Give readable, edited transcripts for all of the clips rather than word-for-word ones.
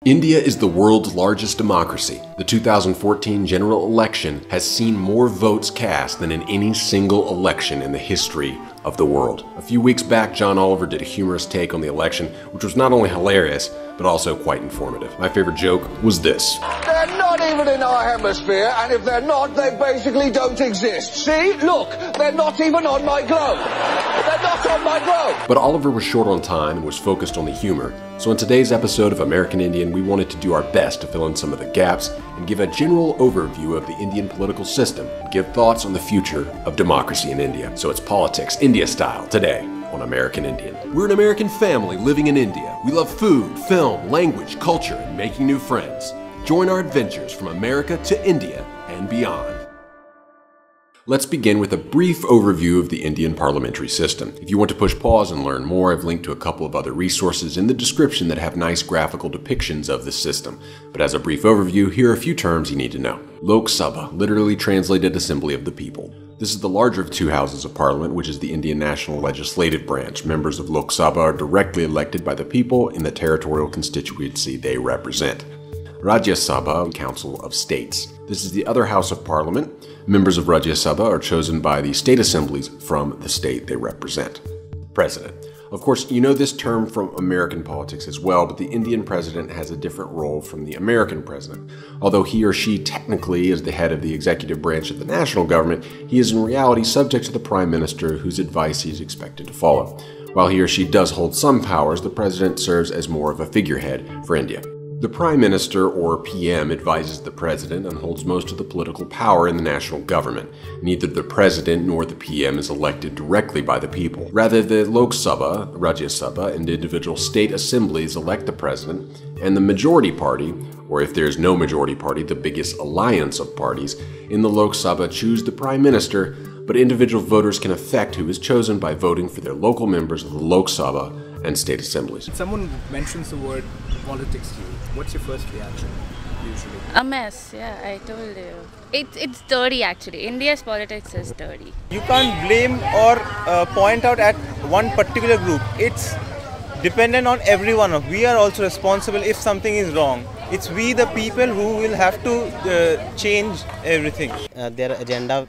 India is the world's largest democracy. The 2014 general election has seen more votes cast than in any single election in the history of the world. A few weeks back, John Oliver did a humorous take on the election, which was not only hilarious, but also quite informative. My favorite joke was this. They're not even in our hemisphere, and if they're not, they basically don't exist. See? Look, they're not even on my globe. They're not on my globe. But Oliver was short on time and was focused on the humor. So in today's episode of American Indian, we wanted to do our best to fill in some of the gaps and give a general overview of the Indian political system and give thoughts on the future of democracy in India. So it's politics, India style, today on American Indian. We're an American family living in India. We love food, film, language, culture, and making new friends. Join our adventures from America to India and beyond. Let's begin with a brief overview of the Indian parliamentary system. If you want to push pause and learn more, I've linked to a couple of other resources in the description that have nice graphical depictions of the system. But as a brief overview, here are a few terms you need to know. Lok Sabha, literally translated Assembly of the People. This is the larger of two houses of parliament, which is the Indian national legislative branch. Members of Lok Sabha are directly elected by the people in the territorial constituency they represent. Rajya Sabha, Council of States. This is the other house of parliament. Members of Rajya Sabha are chosen by the state assemblies from the state they represent. President. Of course, you know this term from American politics as well, but the Indian president has a different role from the American president. Although he or she technically is the head of the executive branch of the national government, he is in reality subject to the prime minister, whose advice he is expected to follow. While he or she does hold some powers, the president serves as more of a figurehead for India. The Prime Minister, or PM, advises the President and holds most of the political power in the national government. Neither the President nor the PM is elected directly by the people. Rather, the Lok Sabha, Rajya Sabha, and individual state assemblies elect the President, and the majority party, or if there's no majority party, the biggest alliance of parties, in the Lok Sabha choose the Prime Minister, but individual voters can affect who is chosen by voting for their local members of the Lok Sabha and state assemblies. Someone mentions the word politics to you. What's your first reaction, usually? A mess, yeah, I told you. It's dirty actually. India's politics is dirty. You can't blame or point out at one particular group. It's dependent on everyone. We are also responsible if something is wrong. It's we the people who will have to change everything. Their agenda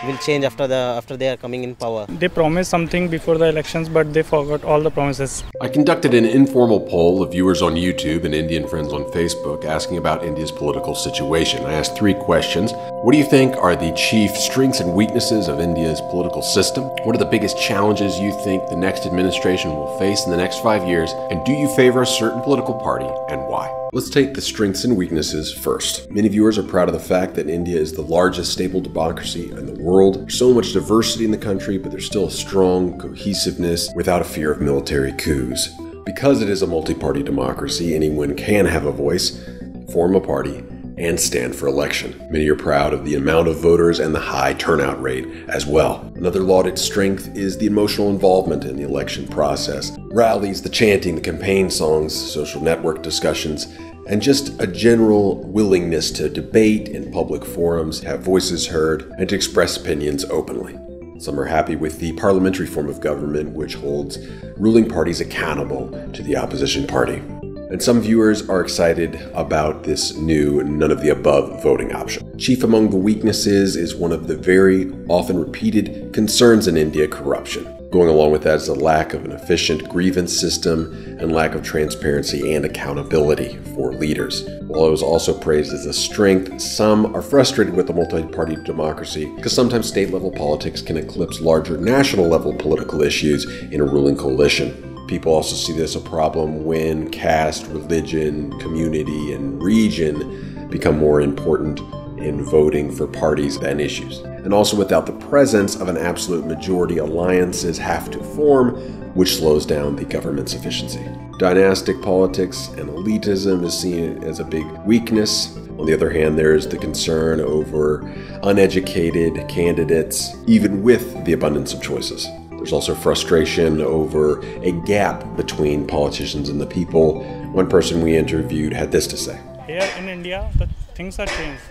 will change after they are coming in power. They promised something before the elections, but they forgot all the promises. I conducted an informal poll of viewers on YouTube and Indian friends on Facebook asking about India's political situation. I asked 3 questions. What do you think are the chief strengths and weaknesses of India's political system? What are the biggest challenges you think the next administration will face in the next 5 years? And do you favor a certain political party and why? Let's take the strengths and weaknesses first. Many viewers are proud of the fact that India is the largest stable democracy in the world. There's so much diversity in the country, but there's still a strong cohesiveness without a fear of military coups. Because it is a multi-party democracy, anyone can have a voice, form a party, and stand for election. Many are proud of the amount of voters and the high turnout rate as well. Another lauded strength is the emotional involvement in the election process. Rallies, the chanting, the campaign songs, social network discussions, and just a general willingness to debate in public forums, have voices heard, and to express opinions openly. Some are happy with the parliamentary form of government, which holds ruling parties accountable to the opposition party. And some viewers are excited about this new none-of-the-above voting option. Chief among the weaknesses is one of the very often repeated concerns in India, corruption. Going along with that is a lack of an efficient grievance system and lack of transparency and accountability for leaders. While it was also praised as a strength, some are frustrated with the multi-party democracy because sometimes state-level politics can eclipse larger national-level political issues in a ruling coalition. People also see this a problem when caste, religion, community, and region become more important in voting for parties and issues. And also without the presence of an absolute majority, alliances have to form, which slows down the government's efficiency. Dynastic politics and elitism is seen as a big weakness. On the other hand, there is the concern over uneducated candidates, even with the abundance of choices. There's also frustration over a gap between politicians and the people. One person we interviewed had this to say. Here in India, the things are changed.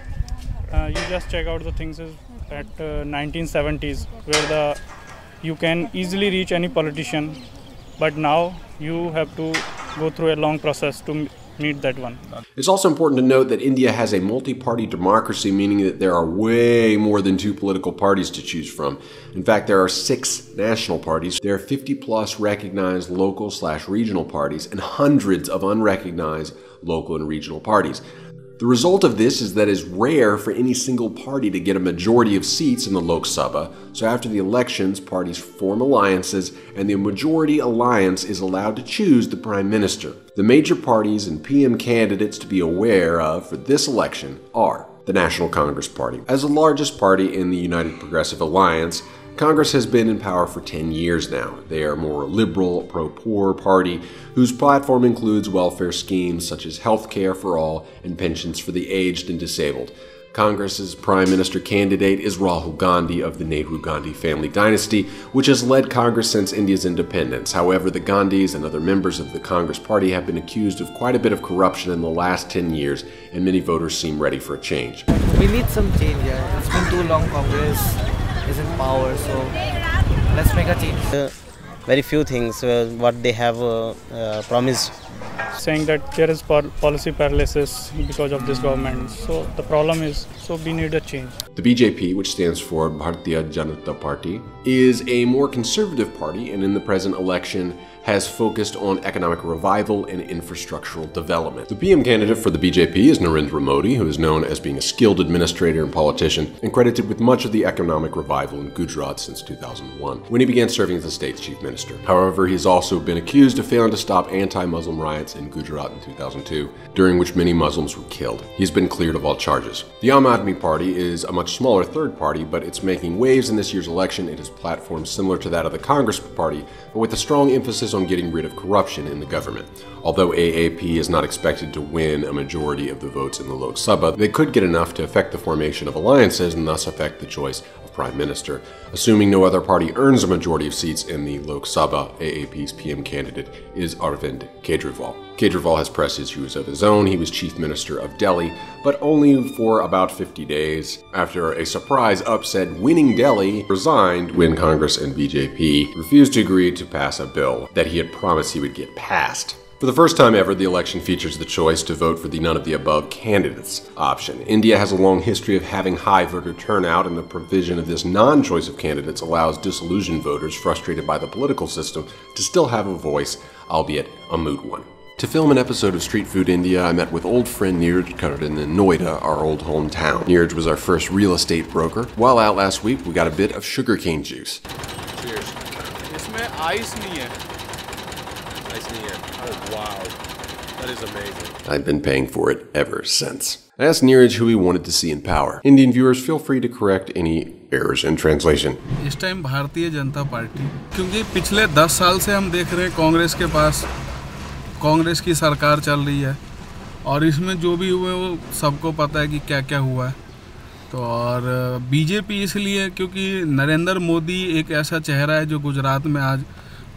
You just check out the things at 1970s, where you can easily reach any politician, but now you have to go through a long process to need that one. It's also important to note that India has a multi-party democracy, meaning that there are way more than 2 political parties to choose from. In fact, there are 6 national parties. There are 50 plus recognized local/regional parties and hundreds of unrecognized local and regional parties. The result of this is that it's rare for any single party to get a majority of seats in the Lok Sabha, so after the elections, parties form alliances, and the majority alliance is allowed to choose the Prime Minister. The major parties and PM candidates to be aware of for this election are the National Congress Party. As the largest party in the United Progressive Alliance, Congress has been in power for 10 years now. They are a more liberal, pro-poor party whose platform includes welfare schemes such as health care for all and pensions for the aged and disabled. Congress's prime minister candidate is Rahul Gandhi of the Nehru-Gandhi family dynasty, which has led Congress since India's independence. However, the Gandhis and other members of the Congress party have been accused of quite a bit of corruption in the last 10 years, and many voters seem ready for a change. We need some change, yeah. It's been too long Congress is in power, so let's make a change. Very few things what they have promised. Saying that there is policy paralysis because of this government. So the problem is, so we need a change. The BJP, which stands for Bharatiya Janata Party, is a more conservative party and in the present election has focused on economic revival and infrastructural development. The PM candidate for the BJP is Narendra Modi, who is known as being a skilled administrator and politician and credited with much of the economic revival in Gujarat since 2001, when he began serving as the state's chief minister. However, he has also been accused of failing to stop anti-Muslim riots in Gujarat in 2002, during which many Muslims were killed. He's been cleared of all charges. The Aam Aadmi Party is a much smaller third party, but it's making waves in this year's election. It has platforms similar to that of the Congress Party, but with a strong emphasis on getting rid of corruption in the government. Although AAP is not expected to win a majority of the votes in the Lok Sabha, they could get enough to affect the formation of alliances and thus affect the choice of Prime Minister. Assuming no other party earns a majority of seats in the Lok Sabha, AAP's PM candidate is Arvind Kejriwal. Kejriwal has press issues of his own. He was chief minister of Delhi, but only for about 50 days. After a surprise upset, winning Delhi resigned when Congress and BJP refused to agree to pass a bill that he had promised he would get passed. For the first time ever, the election features the choice to vote for the none of the above candidates option. India has a long history of having high voter turnout, and the provision of this non-choice of candidates allows disillusioned voters frustrated by the political system to still have a voice, albeit a moot one. To film an episode of Street Food India, I met with old friend Neeraj Kardan in Noida, our old hometown. Neeraj was our first real estate broker. While out last week, we got a bit of sugarcane juice. Cheers. इसमें ice नहीं है. Ice नहीं है. Oh wow, that is amazing. I've been paying for it ever since. I asked Neeraj who he wanted to see in power. Indian viewers, feel free to correct any errors in translation. इस time Bharatiya Janata party, क्योंकि पिछले 10 साल से हम देख रहे हैं कांग्रेस के पास कांग्रेस की सरकार चल रही है और इसमें जो भी हुए वो सबको पता है कि क्या क्या हुआ है। तो और बीजेपी इसलिए क्योंकि नरेंद्र मोदी एक ऐसा चेहरा है जो गुजरात में आज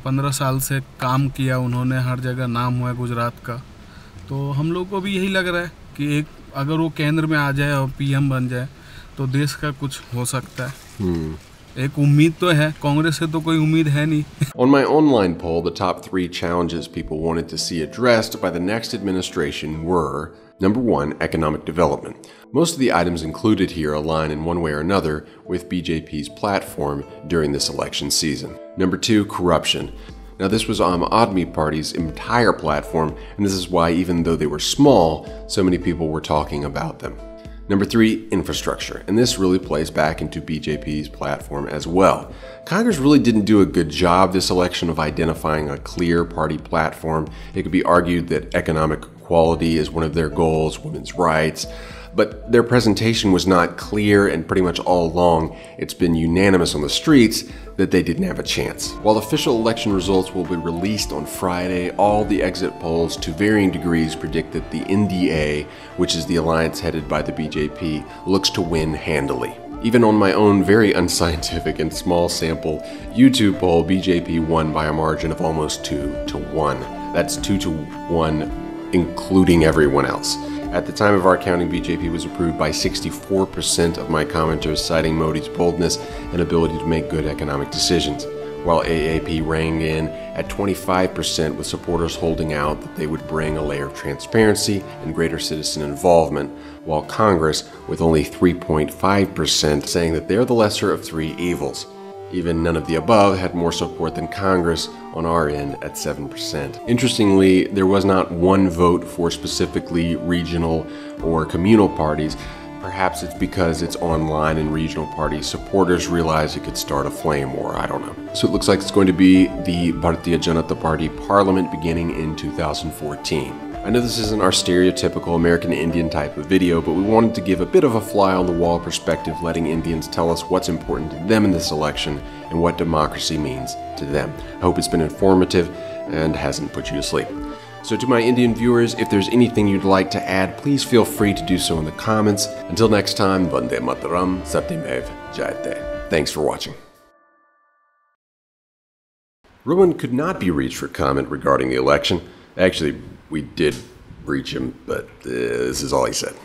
15 साल से काम किया, उन्होंने हर जगह नाम हुआ है गुजरात का। तो हम लोग को भी यही लग रहा है कि एक अगर वो केंद्र में आ जाए और पीएम बन जाए तो देश का कुछ हो सकता है। एक उम्मीद तो है, कांग्रेस से तो कोई उम्मीद है नहीं। On my online poll, the top 3 challenges people wanted to see addressed by the next administration were: Number 1, economic development. Most of the items included here align in one way or another with BJP's platform during this election season. Number 2, corruption. Now, this was Aam Aadmi Party's entire platform, and this is why, even though they were small, so many people were talking about them. Number 3, infrastructure, and this really plays back into BJP's platform as well. Congress really didn't do a good job this election of identifying a clear party platform. It could be argued that economic equality is one of their goals, women's rights, but their presentation was not clear, and pretty much all along it's been unanimous on the streets that they didn't have a chance. While official election results will be released on Friday, all the exit polls to varying degrees predict that the NDA, which is the alliance headed by the BJP, looks to win handily. Even on my own very unscientific and small sample YouTube poll, BJP won by a margin of almost 2-1. That's 2-1 including everyone else. At the time of our counting, BJP was approved by 64% of my commenters, citing Modi's boldness and ability to make good economic decisions. while AAP rang in at 25%, with supporters holding out that they would bring a layer of transparency and greater citizen involvement, while Congress, with only 3.5%, saying that they're the lesser of three evils. Even none of the above had more support than Congress on our end at 7%. Interestingly, there was not one vote for specifically regional or communal parties. Perhaps it's because it's online and regional party supporters realize it could start a flame war, I don't know. So it looks like it's going to be the Bharatiya Janata Party Parliament beginning in 2014. I know this isn't our stereotypical American Indian type of video, but we wanted to give a bit of a fly-on-the-wall perspective, letting Indians tell us what's important to them in this election and what democracy means to them. I hope it's been informative and hasn't put you to sleep. So to my Indian viewers, if there's anything you'd like to add, please feel free to do so in the comments. Until next time, Vande Mataram, Satyamev Jayate. Thanks for watching. Rowan could not be reached for comment regarding the election. Actually, we did reach him, but this is all he said.